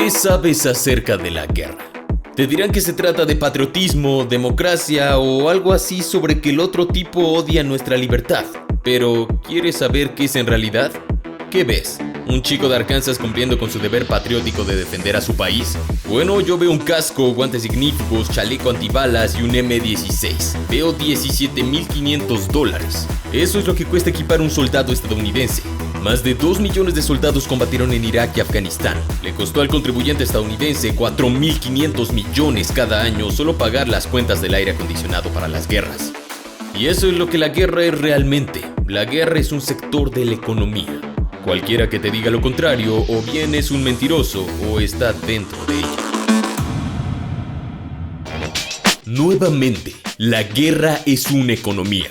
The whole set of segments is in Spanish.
¿Qué sabes acerca de la guerra? Te dirán que se trata de patriotismo, democracia o algo así sobre que el otro tipo odia nuestra libertad. Pero, ¿quieres saber qué es en realidad? ¿Qué ves? ¿Un chico de Arkansas cumpliendo con su deber patriótico de defender a su país? Bueno, yo veo un casco, guantes ignífugos, chaleco antibalas y un M16. Veo $17,500. Eso es lo que cuesta equipar un soldado estadounidense. Más de 2 millones de soldados combatieron en Irak y Afganistán. Le costó al contribuyente estadounidense 4.500 millones cada año solo pagar las cuentas del aire acondicionado para las guerras. Y eso es lo que la guerra es realmente. La guerra es un sector de la economía. Cualquiera que te diga lo contrario, o bien es un mentiroso, o está dentro de ella. Nuevamente, la guerra es una economía.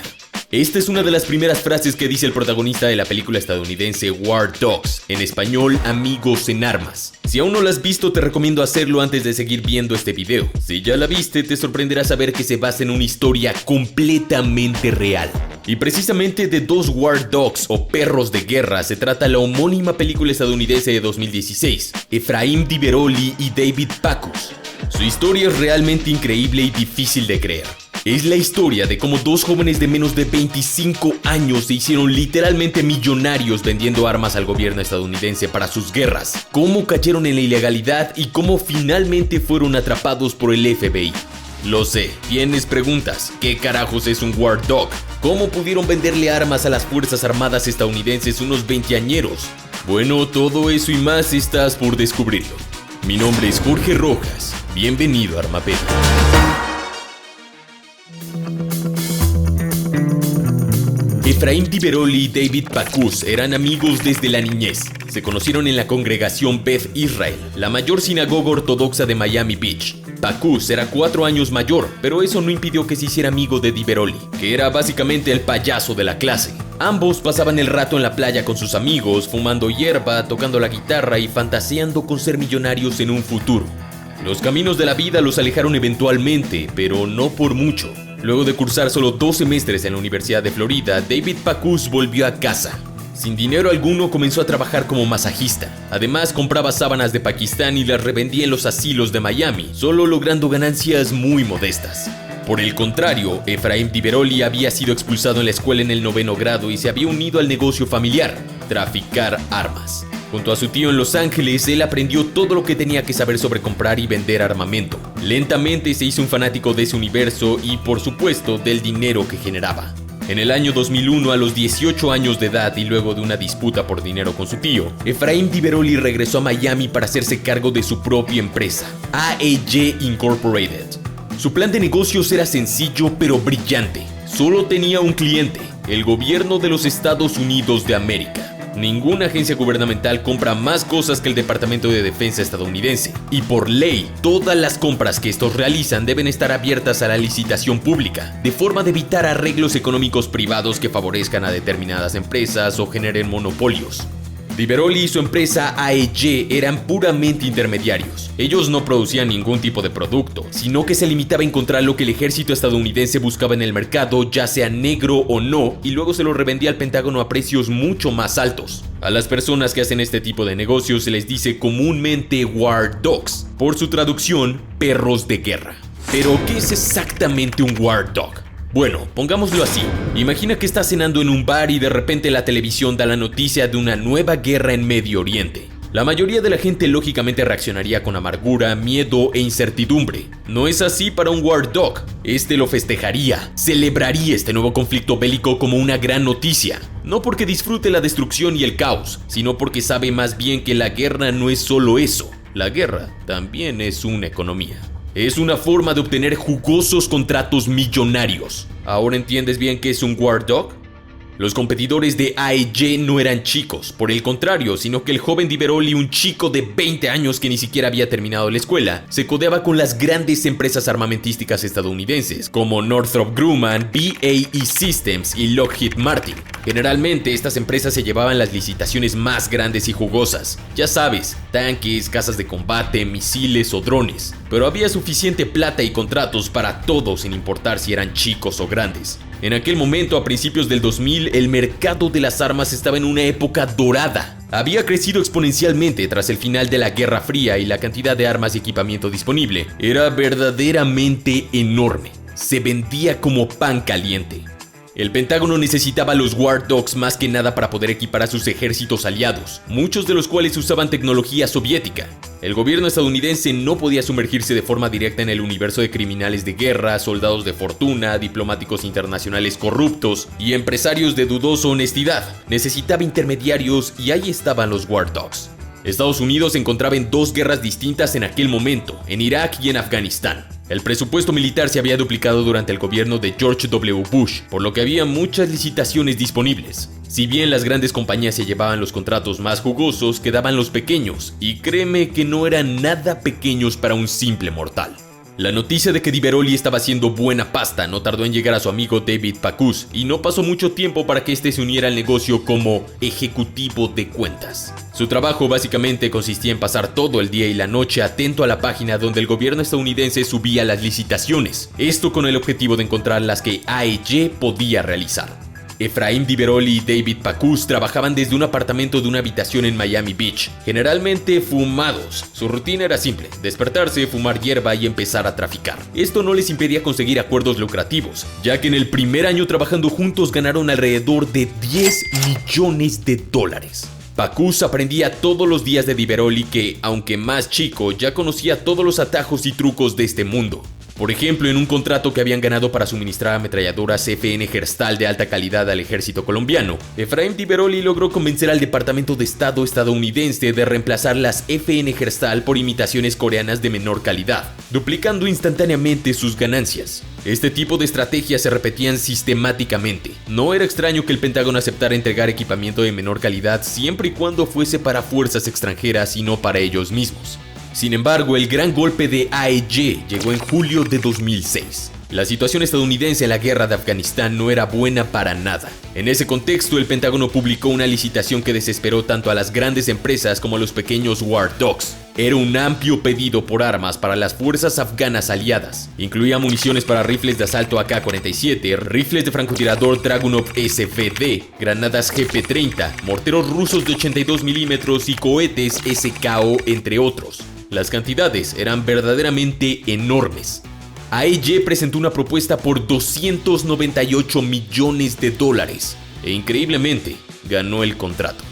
Esta es una de las primeras frases que dice el protagonista de la película estadounidense War Dogs, en español Amigos en Armas. Si aún no la has visto, te recomiendo hacerlo antes de seguir viendo este video. Si ya la viste, te sorprenderá saber que se basa en una historia completamente real. Y precisamente de dos War Dogs o perros de guerra se trata la homónima película estadounidense de 2016, Efraim Diveroli y David Packus. Su historia es realmente increíble y difícil de creer. Es la historia de cómo dos jóvenes de menos de 25 años se hicieron literalmente millonarios vendiendo armas al gobierno estadounidense para sus guerras, cómo cayeron en la ilegalidad y cómo finalmente fueron atrapados por el FBI. Lo sé, tienes preguntas. ¿Qué carajos es un War Dog? ¿Cómo pudieron venderle armas a las Fuerzas Armadas estadounidenses unos veinteañeros? Bueno, todo eso y más estás por descubrirlo. Mi nombre es Jorge Rojas. Bienvenido a Armapeda. Efraim Diveroli y David Packus eran amigos desde la niñez. Se conocieron en la congregación Beth Israel, la mayor sinagoga ortodoxa de Miami Beach. Packus era 4 años mayor, pero eso no impidió que se hiciera amigo de Diveroli, que era básicamente el payaso de la clase. Ambos pasaban el rato en la playa con sus amigos, fumando hierba, tocando la guitarra y fantaseando con ser millonarios en un futuro. Los caminos de la vida los alejaron eventualmente, pero no por mucho. Luego de cursar solo 2 semestres en la Universidad de Florida, David Packus volvió a casa. Sin dinero alguno comenzó a trabajar como masajista. Además, compraba sábanas de Pakistán y las revendía en los asilos de Miami, solo logrando ganancias muy modestas. Por el contrario, Efraim Diveroli había sido expulsado en la escuela en el 9º grado y se había unido al negocio familiar, traficar armas. Junto a su tío en Los Ángeles, él aprendió todo lo que tenía que saber sobre comprar y vender armamento. Lentamente se hizo un fanático de ese universo y, por supuesto, del dinero que generaba. En el año 2001, a los 18 años de edad y luego de una disputa por dinero con su tío, Efraim Diveroli regresó a Miami para hacerse cargo de su propia empresa, AEG Incorporated. Su plan de negocios era sencillo pero brillante. Solo tenía un cliente, el gobierno de los Estados Unidos de América. Ninguna agencia gubernamental compra más cosas que el Departamento de Defensa estadounidense. Y por ley, todas las compras que estos realizan deben estar abiertas a la licitación pública, de forma de evitar arreglos económicos privados que favorezcan a determinadas empresas o generen monopolios. Diveroli y su empresa AEG eran puramente intermediarios. Ellos no producían ningún tipo de producto, sino que se limitaba a encontrar lo que el ejército estadounidense buscaba en el mercado, ya sea negro o no, y luego se lo revendía al Pentágono a precios mucho más altos. A las personas que hacen este tipo de negocios se les dice comúnmente War Dogs, por su traducción, perros de guerra. Pero, ¿qué es exactamente un War Dog? Bueno, pongámoslo así. Imagina que estás cenando en un bar y de repente la televisión da la noticia de una nueva guerra en Medio Oriente. La mayoría de la gente lógicamente reaccionaría con amargura, miedo e incertidumbre. No es así para un War Dog. Este lo festejaría, celebraría este nuevo conflicto bélico como una gran noticia. No porque disfrute la destrucción y el caos, sino porque sabe más bien que la guerra no es solo eso. La guerra también es una economía. Es una forma de obtener jugosos contratos millonarios. ¿Ahora entiendes bien qué es un War Dog? Los competidores de AEG no eran chicos, por el contrario, sino que el joven Diveroli, un chico de 20 años que ni siquiera había terminado la escuela, se codeaba con las grandes empresas armamentísticas estadounidenses, como Northrop Grumman, BAE Systems y Lockheed Martin. Generalmente, estas empresas se llevaban las licitaciones más grandes y jugosas. Ya sabes, tanques, casas de combate, misiles o drones. Pero había suficiente plata y contratos para todos, sin importar si eran chicos o grandes. En aquel momento, a principios del 2000, el mercado de las armas estaba en una época dorada. había crecido exponencialmente tras el final de la Guerra Fría y la cantidad de armas y equipamiento disponible era verdaderamente enorme. Se vendía como pan caliente. El Pentágono necesitaba los War Dogs más que nada para poder equipar a sus ejércitos aliados, muchos de los cuales usaban tecnología soviética. El gobierno estadounidense no podía sumergirse de forma directa en el universo de criminales de guerra, soldados de fortuna, diplomáticos internacionales corruptos y empresarios de dudosa honestidad. Necesitaba intermediarios y ahí estaban los War Dogs. Estados Unidos se encontraba en dos guerras distintas en aquel momento, en Irak y en Afganistán. El presupuesto militar se había duplicado durante el gobierno de George W. Bush, por lo que había muchas licitaciones disponibles. Si bien las grandes compañías se llevaban los contratos más jugosos, quedaban los pequeños, y créeme que no eran nada pequeños para un simple mortal. La noticia de que Diveroli estaba haciendo buena pasta no tardó en llegar a su amigo David Pacus, y no pasó mucho tiempo para que este se uniera al negocio como ejecutivo de cuentas. Su trabajo básicamente consistía en pasar todo el día y la noche atento a la página donde el gobierno estadounidense subía las licitaciones, esto con el objetivo de encontrar las que AEG podía realizar. Efraín Diveroli y David Pacus trabajaban desde un apartamento de una habitación en Miami Beach, generalmente fumados. Su rutina era simple: despertarse, fumar hierba y empezar a traficar. Esto no les impedía conseguir acuerdos lucrativos, ya que en el primer año trabajando juntos ganaron alrededor de $10 millones. Pacus aprendía todos los días de Diveroli que, aunque más chico, ya conocía todos los atajos y trucos de este mundo. Por ejemplo, en un contrato que habían ganado para suministrar ametralladoras FN Gerstal de alta calidad al ejército colombiano, Efraín Diveroli logró convencer al Departamento de Estado estadounidense de reemplazar las FN Gerstal por imitaciones coreanas de menor calidad, duplicando instantáneamente sus ganancias. Este tipo de estrategias se repetían sistemáticamente. No era extraño que el Pentágono aceptara entregar equipamiento de menor calidad siempre y cuando fuese para fuerzas extranjeras y no para ellos mismos. Sin embargo, el gran golpe de AEG llegó en julio de 2006. La situación estadounidense en la guerra de Afganistán no era buena para nada. En ese contexto, el Pentágono publicó una licitación que desesperó tanto a las grandes empresas como a los pequeños War Dogs. Era un amplio pedido por armas para las fuerzas afganas aliadas. Incluía municiones para rifles de asalto AK-47, rifles de francotirador Dragunov SVD, granadas GP-30, morteros rusos de 82 milímetros y cohetes SKO, entre otros. Las cantidades eran verdaderamente enormes. AEG presentó una propuesta por $298 millones e increíblemente ganó el contrato.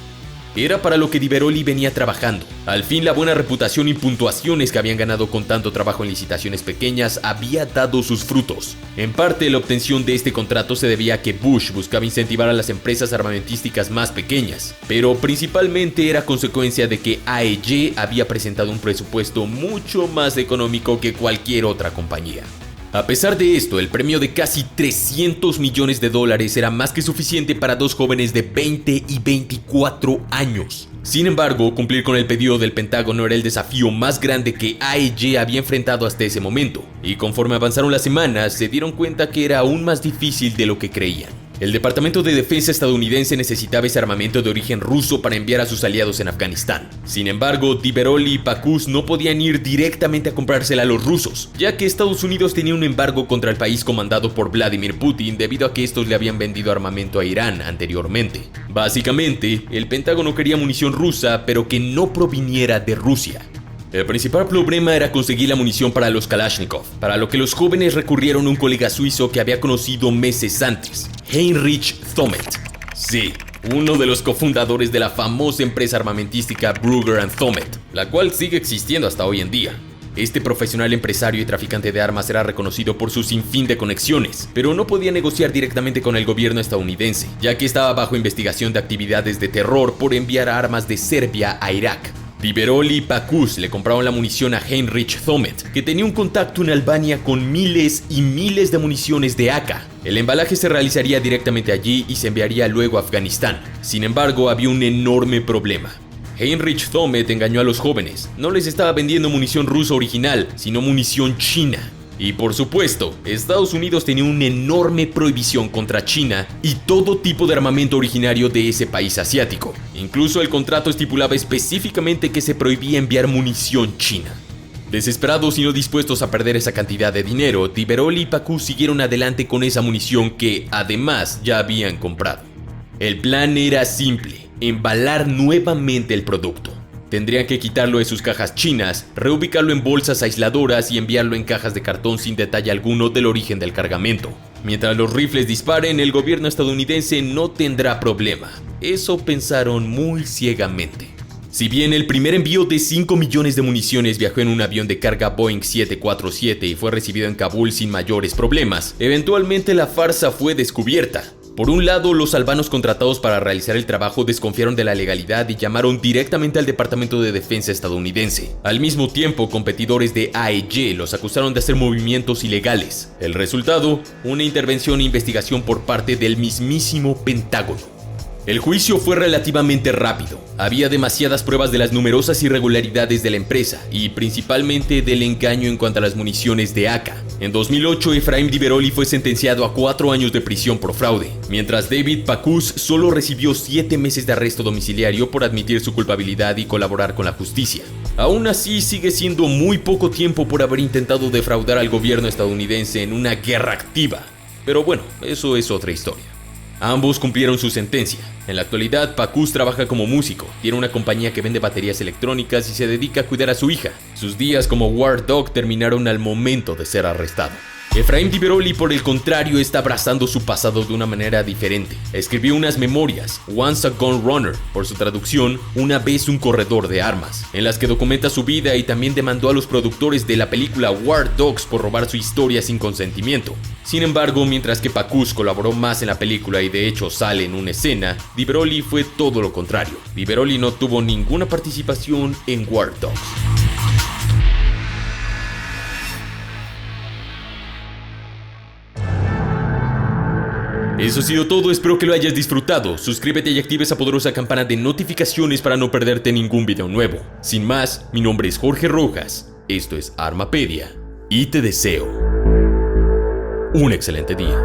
Era para lo que Diveroli venía trabajando. Al fin, la buena reputación y puntuaciones que habían ganado con tanto trabajo en licitaciones pequeñas había dado sus frutos. En parte, la obtención de este contrato se debía a que Bush buscaba incentivar a las empresas armamentísticas más pequeñas, pero principalmente era consecuencia de que AEG había presentado un presupuesto mucho más económico que cualquier otra compañía. A pesar de esto, el premio de casi $300 millones era más que suficiente para dos jóvenes de 20 y 24 años. Sin embargo, cumplir con el pedido del Pentágono era el desafío más grande que AEG había enfrentado hasta ese momento, y conforme avanzaron las semanas, se dieron cuenta que era aún más difícil de lo que creían. El Departamento de Defensa estadounidense necesitaba ese armamento de origen ruso para enviar a sus aliados en Afganistán. Sin embargo, Diveroli y Pacus no podían ir directamente a comprársela a los rusos, ya que Estados Unidos tenía un embargo contra el país comandado por Vladimir Putin debido a que estos le habían vendido armamento a Irán anteriormente. Básicamente, el Pentágono quería munición rusa, pero que no proviniera de Rusia. El principal problema era conseguir la munición para los Kalashnikov, para lo que los jóvenes recurrieron a un colega suizo que había conocido meses antes, Heinrich Thommet. Sí, uno de los cofundadores de la famosa empresa armamentística Brugger & Thommet, la cual sigue existiendo hasta hoy en día. Este profesional empresario y traficante de armas era reconocido por su sinfín de conexiones, pero no podía negociar directamente con el gobierno estadounidense, ya que estaba bajo investigación de actividades de terror por enviar armas de Serbia a Irak. Diveroli y Pacus le compraron la munición a Heinrich Thommet, que tenía un contacto en Albania con miles y miles de municiones de AK. El embalaje se realizaría directamente allí y se enviaría luego a Afganistán. Sin embargo, había un enorme problema. Heinrich Thommet engañó a los jóvenes. No les estaba vendiendo munición rusa original, sino munición china. Y por supuesto, Estados Unidos tenía una enorme prohibición contra China y todo tipo de armamento originario de ese país asiático. Incluso el contrato estipulaba específicamente que se prohibía enviar munición china. Desesperados y no dispuestos a perder esa cantidad de dinero, Diveroli y Pacus siguieron adelante con esa munición que, además, ya habían comprado. El plan era simple: embalar nuevamente el producto. Tendrían que quitarlo de sus cajas chinas, reubicarlo en bolsas aisladoras y enviarlo en cajas de cartón sin detalle alguno del origen del cargamento. Mientras los rifles disparen, el gobierno estadounidense no tendrá problema. Eso pensaron muy ciegamente. Si bien el primer envío de 5 millones de municiones viajó en un avión de carga Boeing 747 y fue recibido en Kabul sin mayores problemas, eventualmente la farsa fue descubierta. Por un lado, los albanos contratados para realizar el trabajo desconfiaron de la legalidad y llamaron directamente al Departamento de Defensa estadounidense. Al mismo tiempo, competidores de AEG los acusaron de hacer movimientos ilegales. El resultado, una intervención e investigación por parte del mismísimo Pentágono. El juicio fue relativamente rápido. Había demasiadas pruebas de las numerosas irregularidades de la empresa y principalmente del engaño en cuanto a las municiones de AK. En 2008, Efraim Diveroli fue sentenciado a 4 años de prisión por fraude, mientras David Pacus solo recibió 7 meses de arresto domiciliario por admitir su culpabilidad y colaborar con la justicia. Aún así, sigue siendo muy poco tiempo por haber intentado defraudar al gobierno estadounidense en una guerra activa. Pero bueno, eso es otra historia. Ambos cumplieron su sentencia. En la actualidad, Pacus trabaja como músico, tiene una compañía que vende baterías electrónicas y se dedica a cuidar a su hija. Sus días como War Dog terminaron al momento de ser arrestado. Efraim Diveroli, por el contrario, está abrazando su pasado de una manera diferente. Escribió unas memorias, Once a Gun Runner, por su traducción, Una vez un corredor de armas, en las que documenta su vida y también demandó a los productores de la película War Dogs por robar su historia sin consentimiento. Sin embargo, mientras que Pacus colaboró más en la película y de hecho sale en una escena, Diveroli fue todo lo contrario. Diveroli no tuvo ninguna participación en War Dogs. Eso ha sido todo, espero que lo hayas disfrutado. Suscríbete y activa esa poderosa campana de notificaciones para no perderte ningún video nuevo. Sin más, mi nombre es Jorge Rojas, esto es Armapedia y te deseo un excelente día.